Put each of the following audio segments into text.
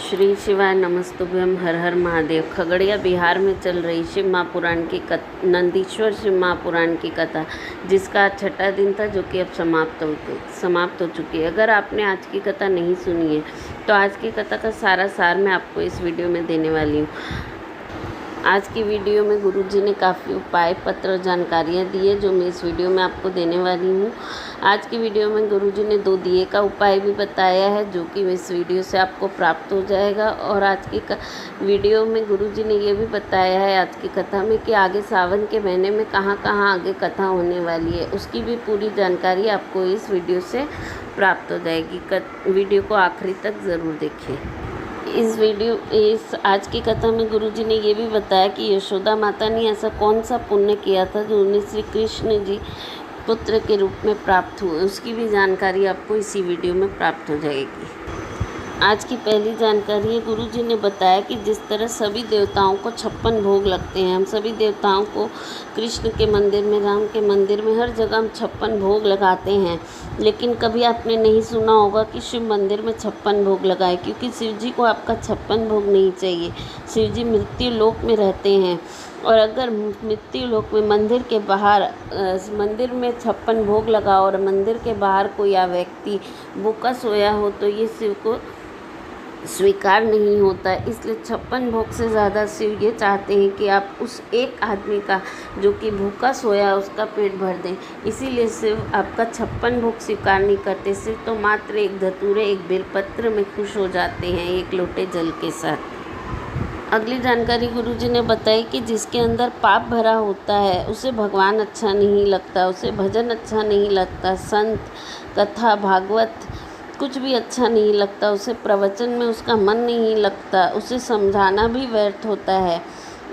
श्री शिवाय नमस्तुभ्यम। हर हर महादेव। खगड़िया बिहार में चल रही शिव महापुराण की नंदीश्वर शिव महापुराण की कथा, जिसका आज छठा दिन था, जो कि अब समाप्त हो चुकी है। अगर आपने आज की कथा नहीं सुनी है तो आज की कथा का सारा सार मैं आपको इस वीडियो में देने वाली हूँ। आज की वीडियो में गुरुजी ने काफ़ी उपाय पत्र और जानकारियाँ दी है, जो मैं इस वीडियो में आपको देने वाली हूँ। आज की वीडियो में गुरुजी ने 2 दिए का उपाय भी बताया है, जो कि इस वीडियो से आपको प्राप्त हो जाएगा। और आज की वीडियो में गुरुजी ने ये भी बताया है आज की कथा में कि आगे सावन के महीने में कहाँ कहाँ आगे कथा होने वाली है, उसकी भी पूरी जानकारी आपको इस वीडियो से प्राप्त हो जाएगी। वीडियो को आखिरी तक ज़रूर देखें। इस आज की कथा में गुरुजी ने ये भी बताया कि यशोदा माता ने ऐसा कौन सा पुण्य किया था जो उन्हें श्री कृष्ण जी पुत्र के रूप में प्राप्त हुए, उसकी भी जानकारी आपको इसी वीडियो में प्राप्त हो जाएगी। आज की पहली जानकारी है, गुरुजी ने बताया कि जिस तरह सभी देवताओं को 56 भोग लगते हैं, हम सभी देवताओं को कृष्ण के मंदिर में, राम के मंदिर में, हर जगह हम 56 भोग लगाते हैं। लेकिन कभी आपने नहीं सुना होगा कि शिव मंदिर में 56 भोग लगाए, क्योंकि शिव जी को आपका 56 भोग नहीं चाहिए। शिव जी मृत्यु लोक में रहते हैं, और अगर मृत्यु लोक में मंदिर के बाहर मंदिर में 56 भोग लगा और मंदिर के बाहर कोई व्यक्ति भूखा सोया हो तो ये शिव को स्वीकार नहीं होता। इसलिए 56 भोग से ज़्यादा शिव ये चाहते हैं कि आप उस एक आदमी का जो कि भूखा सोया उसका पेट भर दें। इसीलिए शिव आपका 56 भोग स्वीकार नहीं करते। शिव तो मात्र एक धतूरे, एक बेलपत्र में खुश हो जाते हैं, एक लोटे जल के साथ। अगली जानकारी गुरुजी ने बताई कि जिसके अंदर पाप भरा होता है उसे भगवान अच्छा नहीं लगता, उसे भजन अच्छा नहीं लगता, संत कथा भागवत कुछ भी अच्छा नहीं लगता, उसे प्रवचन में उसका मन नहीं लगता, उसे समझाना भी व्यर्थ होता है।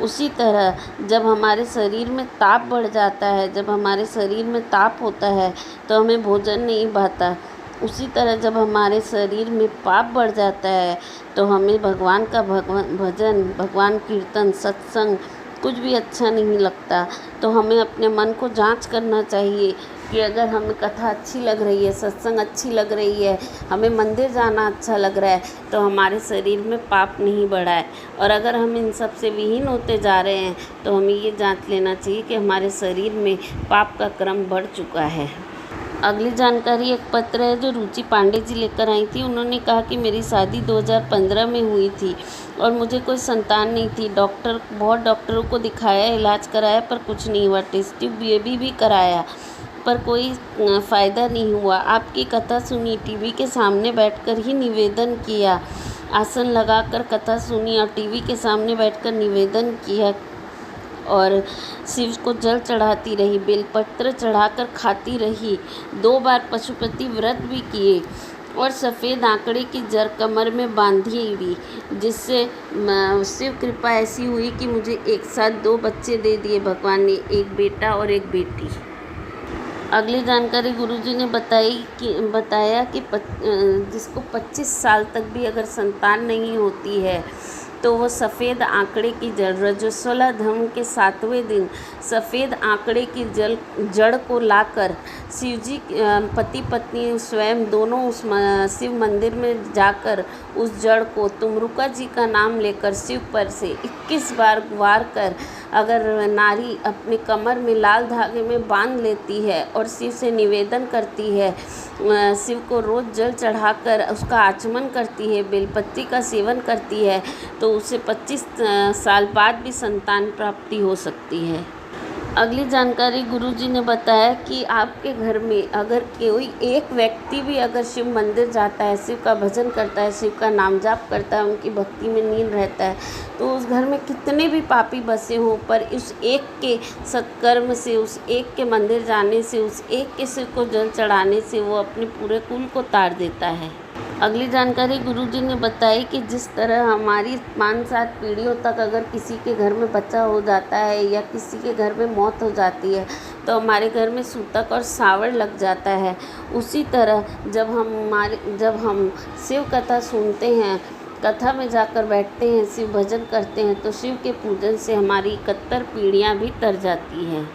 उसी तरह जब हमारे शरीर में ताप बढ़ जाता है, जब हमारे शरीर में ताप होता है तो हमें भोजन नहीं भाता। उसी तरह जब हमारे शरीर में पाप बढ़ जाता है तो हमें भगवान का भजन, भगवान कीर्तन, सत्संग कुछ भी अच्छा नहीं लगता। तो हमें अपने मन को जांच करना चाहिए कि अगर हमें कथा अच्छी लग रही है, सत्संग अच्छी लग रही है, हमें मंदिर जाना अच्छा लग रहा है, तो हमारे शरीर में पाप नहीं बढ़ा है। और अगर हम इन सब से विहीन होते जा रहे हैं तो हमें ये जांच लेना चाहिए कि हमारे शरीर में पाप का क्रम बढ़ चुका है। अगली जानकारी एक पत्र है जो रुचि पांडे जी लेकर आई थी। उन्होंने कहा कि मेरी शादी 2015 में हुई थी और मुझे कोई संतान नहीं थी। बहुत डॉक्टरों को दिखाया, इलाज कराया, पर कुछ नहीं हुआ। टेस्ट ट्यूब बेबी भी कराया पर कोई फ़ायदा नहीं हुआ। आपकी कथा सुनी, टीवी के सामने बैठकर ही निवेदन किया, आसन लगाकर कथा सुनी और टीवी के सामने बैठकर निवेदन किया और शिव को जल चढ़ाती रही, बेलपत्र चढ़ाकर खाती रही, 2 बार पशुपति व्रत भी किए और सफ़ेद आंकड़े की जड़ कमर में बांधी हुई, जिससे शिव कृपा ऐसी हुई कि मुझे एक साथ 2 बच्चे दे दिए भगवान ने, एक बेटा और एक बेटी। अगली जानकारी गुरुजी ने बताया कि जिसको 25 साल तक भी अगर संतान नहीं होती है तो वो सफ़ेद आंकड़े की जड़, रजस्वला धर्म के 7वें दिन सफ़ेद आंकड़े की जड़ को लाकर शिव जी पति पत्नी स्वयं दोनों उस शिव मंदिर में जाकर उस जड़ को तुमरुका जी का नाम लेकर शिव पर से 21 बार वार कर अगर नारी अपने कमर में लाल धागे में बांध लेती है और शिव से निवेदन करती है, शिव को रोज़ जल चढ़ाकर उसका आचमन करती है, बेलपत्ती का सेवन करती है, तो उसे 25 साल बाद भी संतान प्राप्ति हो सकती है। अगली जानकारी गुरुजी ने बताया कि आपके घर में अगर कोई एक व्यक्ति भी अगर शिव मंदिर जाता है, शिव का भजन करता है, शिव का नाम जाप करता है, उनकी भक्ति में लीन रहता है, तो उस घर में कितने भी पापी बसे हों, पर उस एक के सत्कर्म से, उस एक के मंदिर जाने से, उस एक के शिव को जल चढ़ाने से वो अपने पूरे कुल को तार देता है। अगली जानकारी गुरुजी ने बताई कि जिस तरह हमारी 5-7 पीढ़ियों तक अगर किसी के घर में बच्चा हो जाता है या किसी के घर में मौत हो जाती है तो हमारे घर में सूतक और सावड़ लग जाता है, उसी तरह जब हम शिव कथा सुनते हैं, कथा में जाकर बैठते हैं, शिव भजन करते हैं, तो शिव के पूजन से हमारी 71 पीढ़ियाँ भी तर जाती हैं।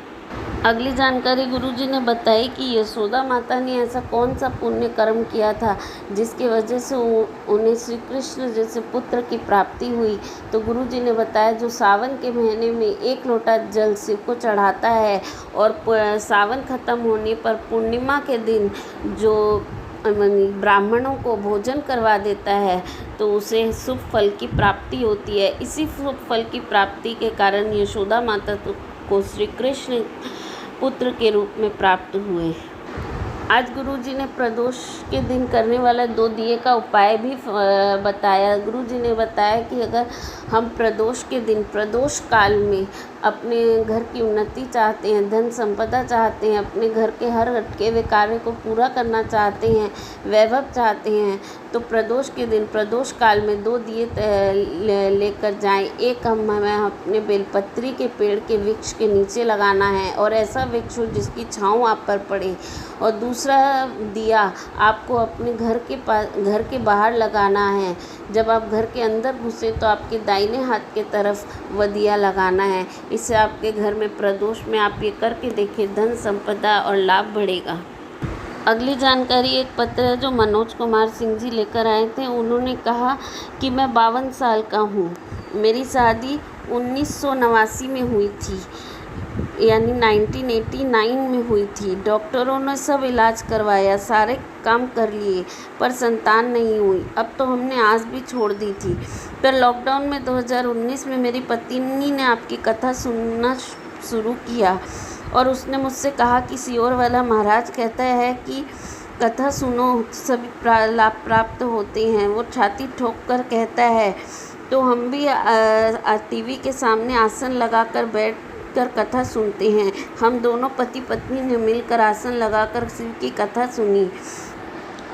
अगली जानकारी गुरुजी ने बताई कि यशोदा माता ने ऐसा कौन सा पुण्य कर्म किया था जिसकी वजह से उन्हें श्री कृष्ण जैसे पुत्र की प्राप्ति हुई। तो गुरुजी ने बताया, जो सावन के महीने में 1 लोटा जल शिव को चढ़ाता है और सावन खत्म होने पर पूर्णिमा के दिन जो ब्राह्मणों को भोजन करवा देता है तो उसे शुभ फल की प्राप्ति होती है। इसी शुभ फल की प्राप्ति के कारण यशोदा माता को श्री कृष्ण पुत्र के रूप में प्राप्त हुए। आज गुरुजी ने प्रदोष के दिन करने वाला 2 दिए का उपाय भी बताया। गुरुजी ने बताया कि अगर हम प्रदोष के दिन, प्रदोष काल में अपने घर की उन्नति चाहते हैं, धन संपदा चाहते हैं, अपने घर के हर अटके हुए कार्य को पूरा करना चाहते हैं, वैभव चाहते हैं, तो प्रदोष के दिन, प्रदोष काल में 2 दिए लेकर जाएं। एक हमें अपने बेलपत्री के पेड़ के वृक्ष के नीचे लगाना है और ऐसा वृक्ष हो जिसकी छाँव आप पर पड़े, और दूसरा दिया आपको अपने घर के बाहर लगाना है। जब आप घर के अंदर घुसे तो आपके दाहिने हाथ के तरफ वह दिया लगाना है। इससे आपके घर में प्रदोष में आप ये करके देखिए, धन संपदा और लाभ बढ़ेगा। अगली जानकारी एक पत्र है जो मनोज कुमार सिंह जी लेकर आए थे। उन्होंने कहा कि मैं 52 साल का हूँ। मेरी शादी 1989 में हुई थी, यानी 1989 में हुई थी। डॉक्टरों ने सब इलाज करवाया, सारे काम कर लिए, पर संतान नहीं हुई। अब तो हमने आस भी छोड़ दी थी। फिर लॉकडाउन में 2019 में मेरी पत्नी ने आपकी कथा सुनना शुरू किया और उसने मुझसे कहा कि सियोर वाला महाराज कहता है कि कथा सुनो, सभी लाभ प्राप्त होते हैं। वो छाती ठोक कर कहता है। तो हम भी टीवी के सामने आसन लगाकर बैठ कर कथा सुनते हैं। हम दोनों पति पत्नी ने मिलकर आसन लगाकर शिव की कथा सुनी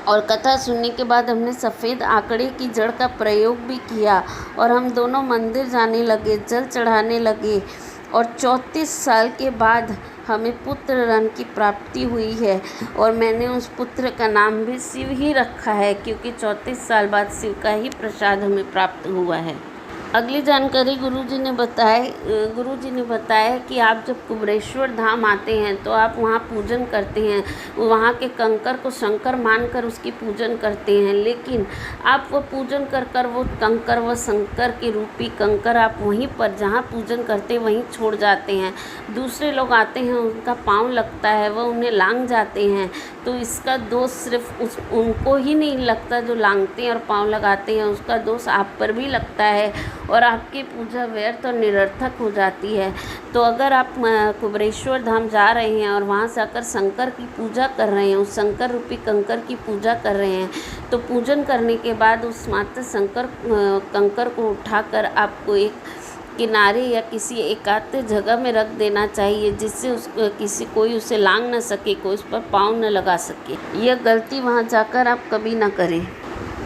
और कथा सुनने के बाद हमने सफ़ेद आंकड़े की जड़ का प्रयोग भी किया और हम दोनों मंदिर जाने लगे, जल चढ़ाने लगे और 34 साल के बाद हमें पुत्र रन की प्राप्ति हुई है और मैंने उस पुत्र का नाम भी शिव ही रखा है, क्योंकि 34 साल बाद शिव का ही प्रसाद हमें प्राप्त हुआ है। अगली जानकारी गुरुजी ने बताया कि आप जब कुबरेश्वर धाम आते हैं तो आप वहाँ पूजन करते हैं, वहाँ के कंकर को शंकर मानकर उसकी पूजन करते हैं, लेकिन आप वो पूजन कर वो कंकर, वो शंकर के रूपी कंकर आप वहीं पर जहाँ पूजन करते वहीं छोड़ जाते हैं। दूसरे लोग आते हैं, उनका पाँव लगता है, वह उन्हें लांग जाते हैं, तो इसका दोष सिर्फ उनको ही नहीं लगता जो लांगते हैं और पाँव लगाते हैं, उसका दोष आप पर भी लगता है और आपकी पूजा व्यर्थ और निरर्थक हो जाती है। तो अगर आप कुबरेश्वर धाम जा रहे हैं और वहाँ से आकर शंकर की पूजा कर रहे हैं, उस शंकर रूपी कंकर की पूजा कर रहे हैं, तो पूजन करने के बाद उस मात्र शंकर कंकर को उठाकर आपको एक किनारे या किसी एकांत जगह में रख देना चाहिए, जिससे कोई उसे लांग न सके, कोई उस पर पाँव न लगा सके। यह गलती वहाँ जाकर आप कभी ना करें।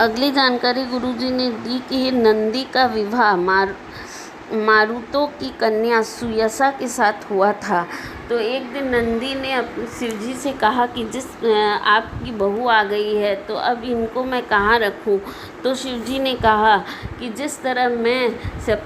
अगली जानकारी गुरुजी ने दी कि नंदी का विवाह मारुतो की कन्या सुयसा के साथ हुआ था। तो एक दिन नंदी ने शिवजी से कहा कि आपकी बहू आ गई है, तो अब इनको मैं कहाँ रखूँ। तो शिवजी ने कहा कि जिस तरह मैं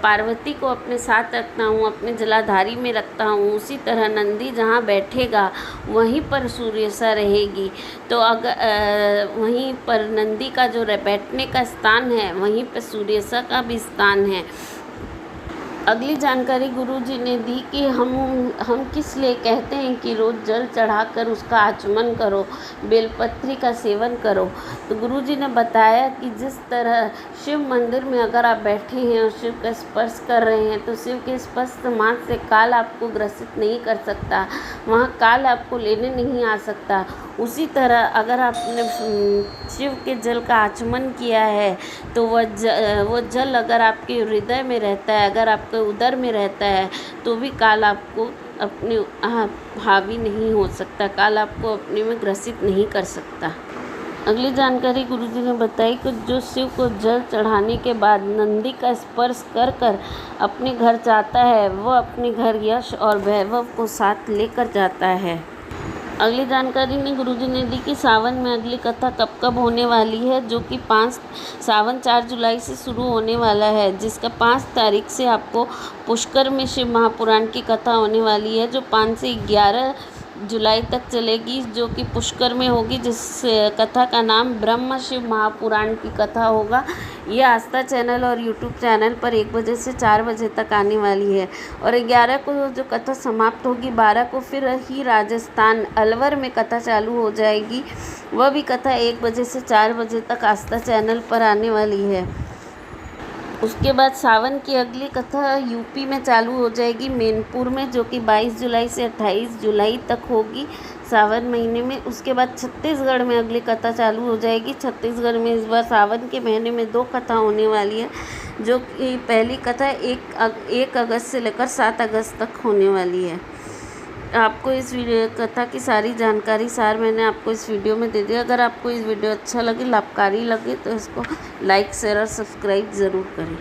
पार्वती को अपने साथ रखता हूँ, अपने जलाधारी में रखता हूँ, उसी तरह नंदी जहाँ बैठेगा वहीं पर सूर्यसा रहेगी। तो अगर वहीं पर नंदी का जो बैठने का स्थान है वहीं पर सूर्यसा का भी स्थान है। अगली जानकारी गुरुजी ने दी कि हम किस लिए कहते हैं कि रोज़ जल चढ़ाकर उसका आचमन करो, बेलपत्री का सेवन करो। तो गुरुजी ने बताया कि जिस तरह शिव मंदिर में अगर आप बैठे हैं और शिव का स्पर्श कर रहे हैं तो शिव के स्पर्श मात्र से काल आपको ग्रसित नहीं कर सकता, वहाँ काल आपको लेने नहीं आ सकता। उसी तरह अगर आपने शिव के जल का आचमन किया है तो वो जल अगर आपके हृदय में रहता है, अगर आपके उदर में रहता है, तो भी काल आपको अपने हावी नहीं हो सकता, काल आपको अपने में ग्रसित नहीं कर सकता। अगली जानकारी गुरुजी ने बताई कि जो शिव को जल चढ़ाने के बाद नंदी का स्पर्श कर अपने घर जाता है, वह अपने घर यश और वैभव को साथ लेकर जाता है। अगली जानकारी में गुरुजी ने दी कि सावन में अगली कथा कब कब होने वाली है, जो कि 4 जुलाई से शुरू होने वाला है, जिसका 5 तारीख से आपको पुष्कर में शिव महापुराण की कथा होने वाली है, जो 5 से 11 जुलाई तक चलेगी, जो कि पुष्कर में होगी, जिस कथा का नाम ब्रह्म शिव महापुराण की कथा होगा। ये आस्था चैनल और यूट्यूब चैनल पर 1 बजे से 4 बजे तक आने वाली है। और 11 को जो कथा समाप्त होगी, 12 को फिर ही राजस्थान अलवर में कथा चालू हो जाएगी। वह भी कथा 1 बजे से 4 बजे तक आस्था चैनल पर आने वाली है। उसके बाद सावन की अगली कथा यूपी में चालू हो जाएगी, मैनपुर में, जो कि 22 जुलाई से 28 जुलाई तक होगी सावन महीने में। उसके बाद छत्तीसगढ़ में अगली कथा चालू हो जाएगी। छत्तीसगढ़ में इस बार सावन के महीने में 2 कथा होने वाली है, जो कि पहली कथा 1 अगस्त से लेकर 7 अगस्त तक होने वाली है। आपको इस वीडियो कथा की सारी जानकारी सार मैंने आपको इस वीडियो में दे दिया। अगर आपको इस वीडियो अच्छा लगे, लाभकारी लगे, तो इसको लाइक शेयर और सब्सक्राइब ज़रूर करें।